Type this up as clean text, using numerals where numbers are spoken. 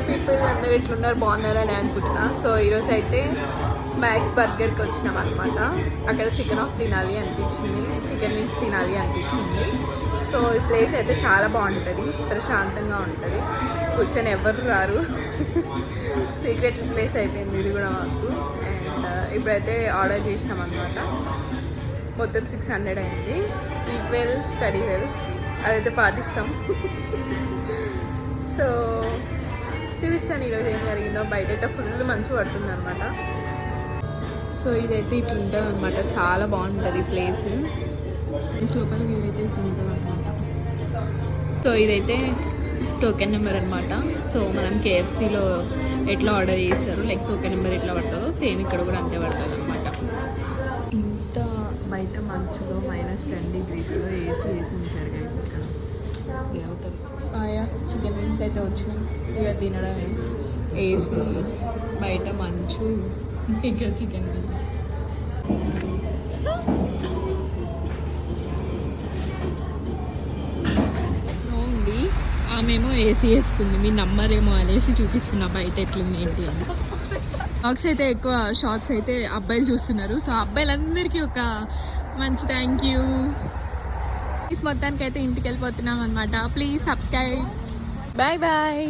People అందరు ఎట్లున్నారు, బాగున్నారని అనుకుంటున్నా. సో ఈరోజు అయితే మ్యాక్స్ బర్గర్కి వచ్చినాం అనమాట. అక్కడ చికెన్ ఆఫ్ తినాలి అనిపించింది, చికెన్ వింగ్స్ తినాలి అనిపించింది. సో ఈ ప్లేస్ అయితే చాలా బాగుంటుంది, ప్రశాంతంగా ఉంటుంది, కూర్చొని ఎవరు రారు. సీక్రెట్ ప్లేస్ అయిపోయింది ఇది కూడా మాకు. అండ్ ఇప్పుడైతే ఆర్డర్ చేసినాం అనమాట. మొత్తం 600 అయింది. ఈట్ వెల్, స్టడీ వెల్, అదైతే పాటిస్తాం. సో చూపిస్తాను ఈరోజు ఏం జరిగిందో. బయట అయితే ఫుల్ మంచు పడుతుంది అనమాట. సో ఇదైతే ఇట్లా ఉంటుంది అనమాట, చాలా బాగుంటుంది ప్లేస్. లోపల వ్యూ అయితే ఇట్లా ఉంటుంది అనమాట. సో ఇదైతే టోకెన్ నెంబర్ అనమాట. సో మనం కేఎఫ్సీలో ఎట్లా ఆర్డర్ చేస్తారు, లైక్ టోకెన్ నెంబర్ ఎట్లా పడుతుందో సేమ్ ఇక్కడ కూడా అంతే పడుతుంది అనమాట. ఇంత బయట మంచులో -10 degreesలో ఏసీ ఉంచారు కదా ఇక్కడ. అవుతుంది ఆయా చికెన్ వింగ్స్ అయితే వచ్చినాయి, ఇక తినడమే. ఏసీ, బయట మంచు, ఇక్కడ చికెన్ వింగ్స్. స్నో ఉంది, ఆమెమో ఏసీ వేసుకుంది. మీరు నమ్మరేమో అనేసి చూపిస్తున్నా బయట ఎట్లుంది ఏంటి అని. బ్లాగ్స్ అయితే ఎక్కువ, షార్ట్స్ అయితే అబ్బాయిలు చూస్తున్నారు. సో అబ్బాయిలందరికీ ఒక మంచి థ్యాంక్ యూ. మొత్తానికి అయితే ఇంటికి వెళ్ళిపోతున్నాం అనమాట. Please subscribe. Bye bye.